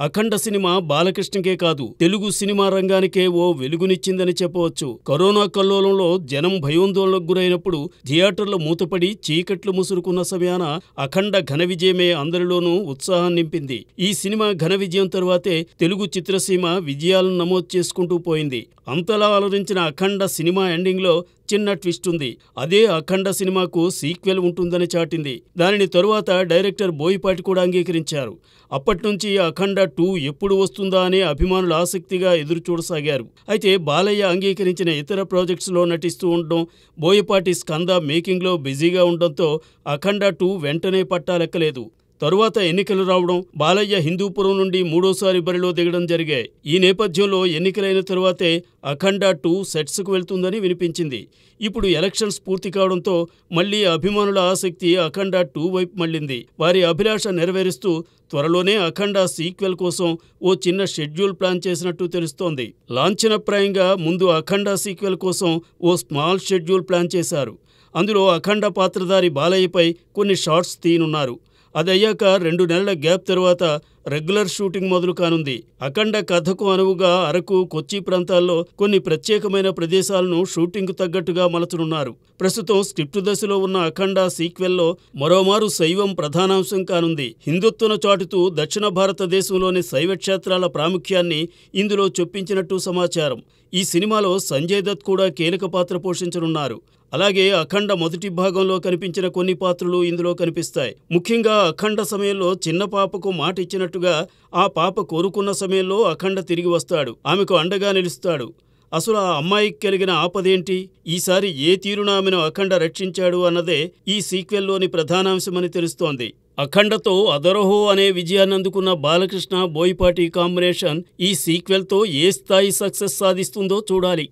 అఖండ cinema బాలకృష్ణకే కాదు, Telugu cinema రంగానికే ఓ వెలుగునిచ్చిందని చెప్పవచ్చు. Corona కల్లోలంలో జనం భయోందోళనకు గురైనప్పుడు థియేటర్లు మూతపడి చీకట్లు ముసురుకున్న సమయాన అఖండ ఘన విజయమే అందరిలోనూ ఉత్సాహం నింపింది. ఈ సినిమా ఘన విజయం తరువాతే తెలుగు చిత్రసీమ విజయాలను నమోదు చేసుకుంటూ పోయింది. అంతలా అలరించిన అఖండ సినిమా ఎండింగ్లో చిన్న ట్విస్ట్ ఉంది. అదే అఖండ సినిమాకు సీక్వెల్ ఉంటుందని చాటింది. దానిని తరువాత డైరెక్టర్ బోయపాటి కూడా అంగీకరించారు. అప్పట్నుంచి అఖండ 2 ఎప్పుడు వస్తుందా అనే అభిమానులు ఆసక్తిగా ఎదురుచూడసాగారు. అయితే బాలయ్య అంగీకరించిన ఇతర ప్రాజెక్ట్స్లో నటిస్తూ ఉండడం, బోయపాటి స్కంద మేకింగ్లో బిజీగా ఉండడంతో అఖండ 2 వెంటనే పట్టాలెక్కలేదు. తరువాత ఎన్నికలు రావడం, బాలయ్య హిందూపురం నుండి మూడోసారి బరిలో దిగడం జరిగాయి. ఈ నేపథ్యంలో ఎన్నికలైన తరువాతే అఖండ 2 సెట్స్కు వెళ్తుందని వినిపించింది. ఇప్పుడు ఎలక్షన్స్ పూర్తి కావడంతో మళ్లీ అభిమానుల ఆసక్తి అఖండ 2 వైపు మళ్లింది. వారి అభిలాష నెరవేరుస్తూ త్వరలోనే అఖండ సీక్వెల్ కోసం ఓ చిన్న షెడ్యూల్ ప్లాన్ చేసినట్టు తెలుస్తోంది. లాంఛనప్రాయంగా ముందు అఖండ సీక్వెల్ కోసం ఓ స్మాల్ షెడ్యూల్ ప్లాన్ చేశారు. అందులో అఖండ పాత్రధారి బాలయ్యపై కొన్ని షాట్స్ తీయనున్నారు. అదయ్యాక 2 నెలల గ్యాప్ తరువాత రెగ్యులర్ షూటింగ్ మొదలు కానుంది. అఖండ కథకు అనువుగా అరకు, కొచ్చి ప్రాంతాల్లో కొన్ని ప్రత్యేకమైన ప్రదేశాలను షూటింగ్కు తగ్గట్టుగా మలచనున్నారు. ప్రస్తుతం స్క్రిప్టు దశలో ఉన్న అఖండ సీక్వెల్లో మరోమారు శైవం ప్రధానాంశం కానుంది. హిందుత్వను చాటుతూ దక్షిణ భారతదేశంలోని శైవ క్షేత్రాల ప్రాముఖ్యాన్ని ఇందులో చొప్పించినట్టు సమాచారం. ఈ సినిమాలో సంజయ్ దత్ కూడా కీలక పాత్ర పోషించనున్నారు. అలాగే అఖండ మొదటి భాగంలో కనిపించిన కొన్ని పాత్రలు ఇందులో కనిపిస్తాయి. ముఖ్యంగా అఖండ సమయంలో చిన్న పాపకు మాట ఇచ్చినట్టుగా ఆ పాప కోరుకున్న సమయంలో అఖండ తిరిగి వస్తాడు. ఆమెకు అండగా నిలుస్తాడు. అసలు ఆ అమ్మాయికి కలిగిన ఆపదేంటి, ఈసారి ఏ తీరున ఆమెను అఖండ రక్షించాడు అన్నదే ఈ సీక్వెల్లోని ప్రధానాంశమని తెలుస్తోంది. అఖండతో అదరహో అనే విజయాన్ని అందుకున్న బాలకృష్ణ, బోయపాటి కాంబినేషన్ ఈ సీక్వెల్తో ఏ స్థాయి సక్సెస్ సాధిస్తుందో చూడాలి.